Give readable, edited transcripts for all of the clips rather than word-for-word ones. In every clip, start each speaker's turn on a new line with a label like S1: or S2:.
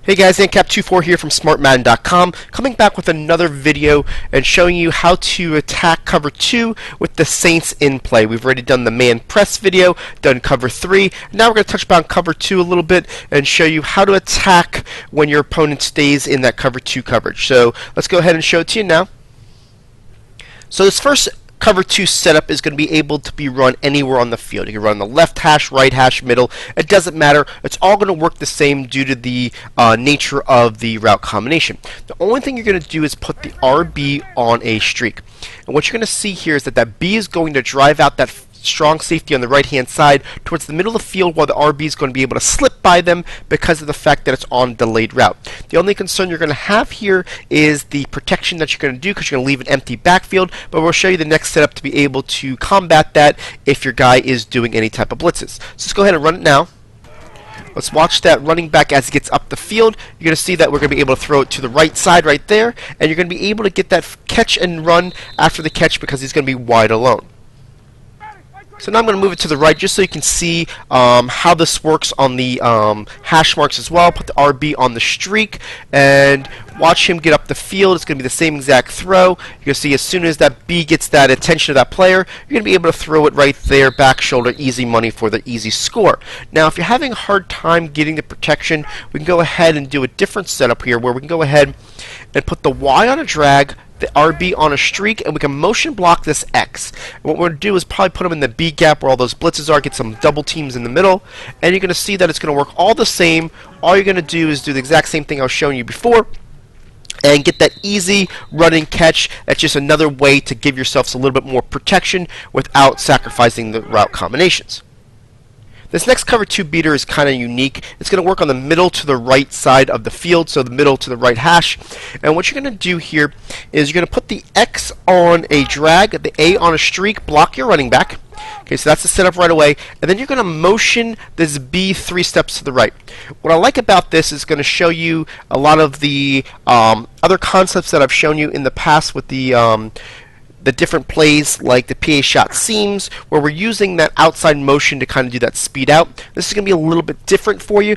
S1: Hey guys, AncapTwoFour here from SmartMadden.com, coming back with another video and showing you how to attack cover 2 with the Saints in play. We've already done the man press video, done cover 3. Now we're going to touch upon cover 2 a little bit and show you how to attack when your opponent stays in that cover 2 coverage. So let's go ahead and show it to you now. So this first cover 2 setup is going to be able to be run anywhere on the field. You can run the left hash, right hash, middle. It doesn't matter. It's all going to work the same due to the nature of the route combination. The only thing you're going to do is put the RB on a streak. And what you're going to see here is that that B is going to drive out that strong safety on the right hand side towards the middle of the field, while the RB is going to be able to slip by them because of the fact that it's on delayed route. The only concern you're going to have here is the protection that you're going to do, because you're going to leave an empty backfield, but we'll show you the next setup to be able to combat that if your guy is doing any type of blitzes. So let's go ahead and run it now. Let's watch that running back as he gets up the field. You're going to see that we're going to be able to throw it to the right side right there, and you're going to be able to get that catch and run after the catch because he's going to be wide alone. So now I'm going to move it to the right just so you can see how this works on the hash marks as well. Put the RB on the streak and watch him get up the field. It's going to be the same exact throw. You're going to see as soon as that B gets that attention of that player, you're going to be able to throw it right there, back shoulder, easy money for the easy score. Now if you're having a hard time getting the protection, we can go ahead and do a different setup here where we can go ahead and put the Y on a drag, the RB on a streak, and we can motion block this X. And what we're going to do is probably put them in the B gap where all those blitzes are, get some double teams in the middle, and you're going to see that it's going to work all the same. All you're going to do is do the exact same thing I was showing you before and get that easy running catch. That's just another way to give yourselves a little bit more protection without sacrificing the route combinations. This next cover 2 beater is kind of unique. It's going to work on the middle to the right side of the field, so the middle to the right hash. And what you're going to do here is you're going to put the X on a drag, the A on a streak, block your running back. Okay, so that's the setup right away. And then you're going to motion this B 3 steps to the right. What I like about this is going to show you a lot of the other concepts that I've shown you in the past with the different plays like the PA shot seams, where we're using that outside motion to kind of do that speed out. This is going to be a little bit different for you,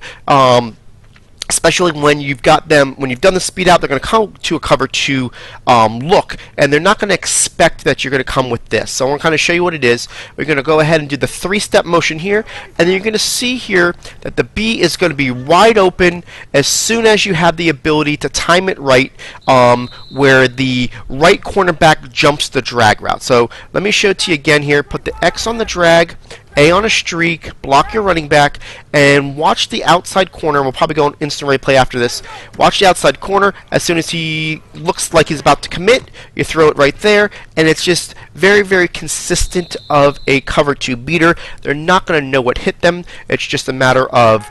S1: especially when you've got them, when you've done the speed out, they're going to come to a cover 2 look, and they're not going to expect that you're going to come with this. So I want to kind of show you what it is. We're going to go ahead and do the 3-step motion here, and then you're going to see here that the B is going to be wide open as soon as you have the ability to time it right, where the right cornerback jumps the drag route. So let me show it to you again here. Put the X on the drag, A on a streak, block your running back, and watch the outside corner. We'll probably go on instant replay after this. Watch the outside corner. As soon as he looks like he's about to commit, you throw it right there, and it's just very, very consistent of a cover 2 beater. They're not going to know what hit them. It's just a matter of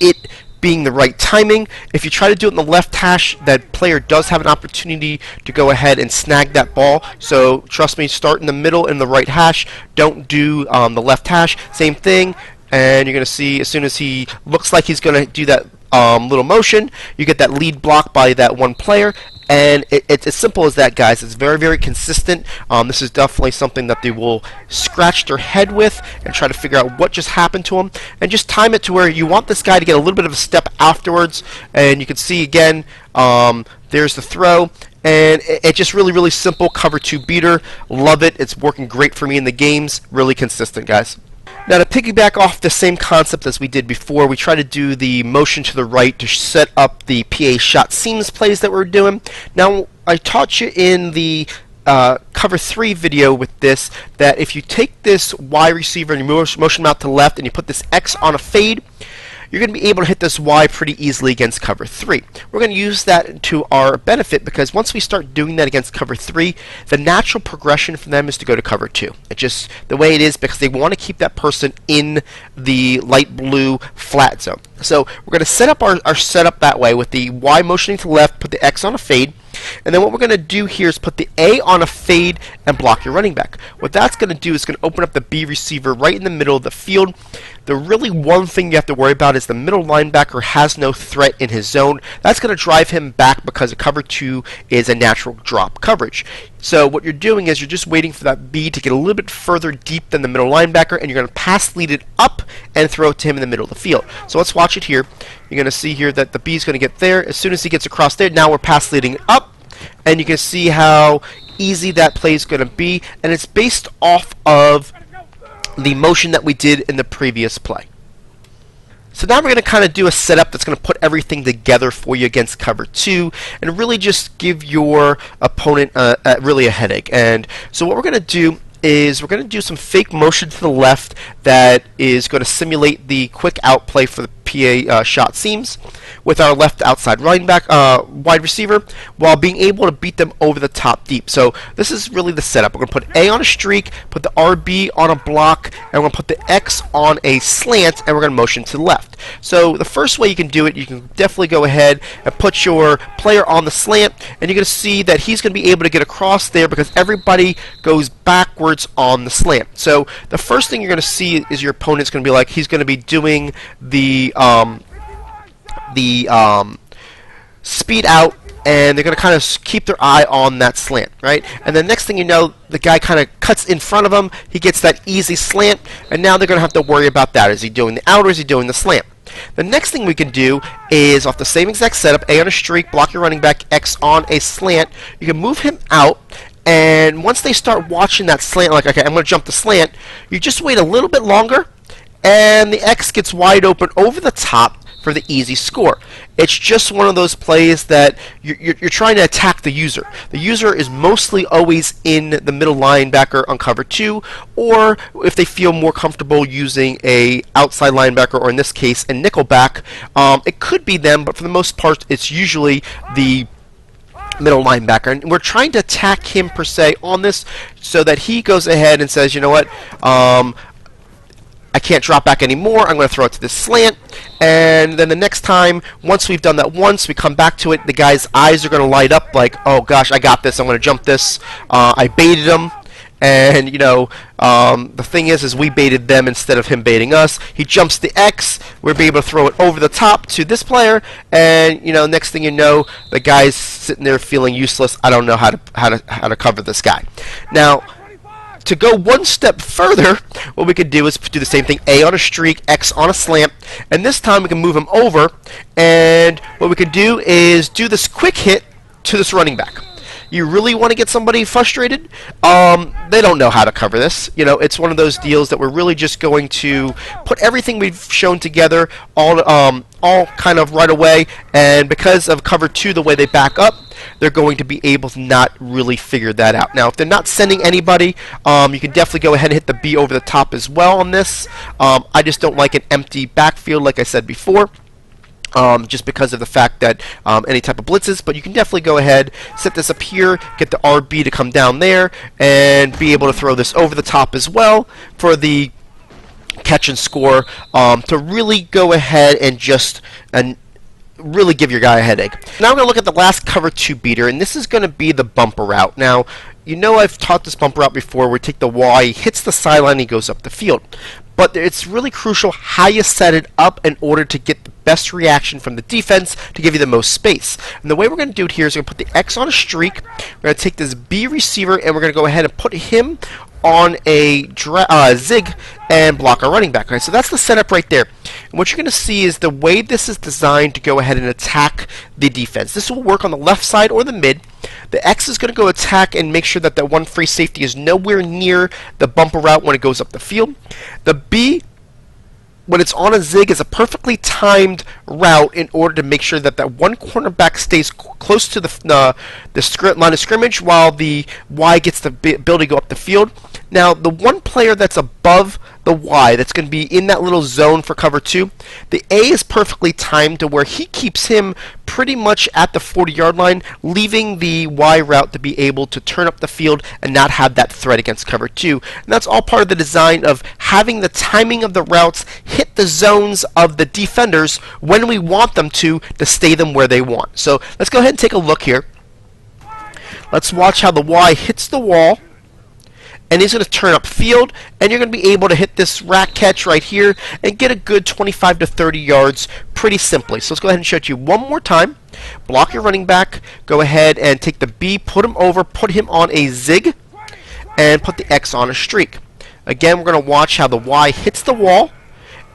S1: it being the right timing. If you try to do it in the left hash, that player does have an opportunity to go ahead and snag that ball. So trust me, start in the middle in the right hash. Don't do the left hash. Same thing. And you're going to see as soon as he looks like he's going to do that little motion, you get that lead block by that one player. And it's as simple as that, guys. It's very, very consistent. This is definitely something that they will scratch their head with and try to figure out what just happened to him. And just time it to where you want this guy to get a little bit of a step afterwards. And you can see again, there's the throw. And it's just really, really simple cover 2 beater. Love it. It's working great for me in the games. Really consistent, guys. Now to piggyback off the same concept as we did before, we try to do the motion to the right to set up the PA shot seams plays that we're doing. Now I taught you in the cover 3 video with this that if you take this Y receiver and you motion him out to the left and you put this X on a fade, you're going to be able to hit this Y pretty easily against cover 3. We're going to use that to our benefit because once we start doing that against cover 3, the natural progression for them is to go to cover 2. It's just the way it is because they want to keep that person in the light blue flat zone. So we're going to set up our setup that way with the Y motioning to the left, put the X on a fade. And then what we're going to do here is put the A on a fade and block your running back. What that's going to do is going to open up the B receiver right in the middle of the field. The really one thing you have to worry about is the middle linebacker has no threat in his zone. That's going to drive him back because a cover 2 is a natural drop coverage. So what you're doing is you're just waiting for that B to get a little bit further deep than the middle linebacker, and you're going to pass lead it up and throw it to him in the middle of the field. So let's watch it here. You're You're going to see here that the B is going to get there. As soon as he gets across there, now we're pass leading up, and you can see how easy that play is going to be, and it's based off of the motion that we did in the previous play. So now we're going to kind of do a setup that's going to put everything together for you against cover 2 and really just give your opponent really a headache. And so what we're going to do is we're going to do some fake motion to the left that is going to simulate the quick out play for the PA shot seams with our left outside running back, wide receiver, while being able to beat them over the top deep. So this is really the setup. We're going to put A on a streak, put the RB on a block, and we're going to put the X on a slant, and we're going to motion to the left. So the first way you can do it, you can definitely go ahead and put your player on the slant, and you're going to see that he's going to be able to get across there because everybody goes backwards on the slant. So the first thing you're going to see is your opponent's going to be like, he's going to be doing the speed out, and they're going to kind of keep their eye on that slant, right? And then next thing you know, the guy kind of cuts in front of him, he gets that easy slant, and now they're going to have to worry about that. Is he doing the out or is he doing the slant? The next thing we can do is, off the same exact setup, A on a streak, block your running back, X on a slant, you can move him out, and once they start watching that slant, like, okay, I'm going to jump the slant, you just wait a little bit longer, and the X gets wide open over the top for the easy score. It's just one of those plays that you're trying to attack the user. The user is mostly always in the middle linebacker on cover 2, or if they feel more comfortable using a outside linebacker, or in this case a nickelback, it could be them, but for the most part it's usually the middle linebacker, and we're trying to attack him per se on this so that he goes ahead and says, you know what, I can't drop back anymore, I'm going to throw it to this slant, and then the next time, once we've done that once, we come back to it, the guy's eyes are going to light up like, oh gosh, I got this, I'm going to jump this, I baited him, and you know, the thing is we baited them instead of him baiting us. He jumps the X, we'll be able to throw it over the top to this player, and you know, next thing you know, the guy's sitting there feeling useless. I don't know how to cover this guy. Now, to go one step further, what we could do is do the same thing, A on a streak, X on a slant, and this time we can move him over, and what we can do is do this quick hit to this running back. You really want to get somebody frustrated? They don't know how to cover this. You know, it's one of those deals that we're really just going to put everything we've shown together all kind of right away, and because of cover 2, the way they back up, they're going to be able to not really figure that out. Now, if they're not sending anybody, you can definitely go ahead and hit the B over the top as well on this. I just don't like an empty backfield, like I said before. Just because of the fact that any type of blitzes, but you can definitely go ahead, set this up here, get the RB to come down there, and be able to throw this over the top as well for the catch and score, to really go ahead and just really give your guy a headache. Now we're going to look at the last cover 2 beater, and this is going to be the bumper route. Now, you know I've taught this bumper route before, where we take the Y, hits the sideline, he goes up the field. But it's really crucial how you set it up in order to get the best reaction from the defense to give you the most space. And the way we're going to do it here is we're going to put the X on a streak, we're going to take this B receiver, and we're going to go ahead and put him on a zig and block our running back. Right? So that's the setup right there. And what you're going to see is the way this is designed to go ahead and attack the defense. This will work on the left side or the mid. The X is going to go attack and make sure that that one free safety is nowhere near the bumper route when it goes up the field. The B, when it's on a zig, is a perfectly timed route in order to make sure that that one cornerback stays close to the line of scrimmage while the Y gets the ability to go up the field. Now, the one player that's above the Y, that's going to be in that little zone for cover 2, the A is perfectly timed to where he keeps him pretty much at the 40-yard line, leaving the Y route to be able to turn up the field and not have that threat against cover 2. And that's all part of the design of having the timing of the routes hit the zones of the defenders when we want them to stay them where they want. So let's go ahead and take a look here. Let's watch how the Y hits the wall, and he's going to turn up field, and you're going to be able to hit this rack catch right here and get a good 25 to 30 yards pretty simply. So let's go ahead and show it to you one more time. Block your running back, go ahead and take the B, put him over, put him on a zig, and put the X on a streak. Again, we're going to watch how the Y hits the wall,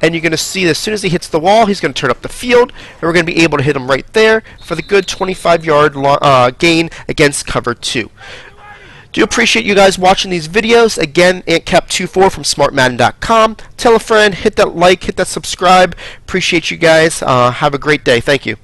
S1: and you're going to see that as soon as he hits the wall, he's going to turn up the field, and we're going to be able to hit him right there for the good 25-yard gain against cover 2. Do appreciate you guys watching these videos. Again, AntCap24 from SmartMadden.com. Tell a friend, hit that like, hit that subscribe. Appreciate you guys. Have a great day. Thank you.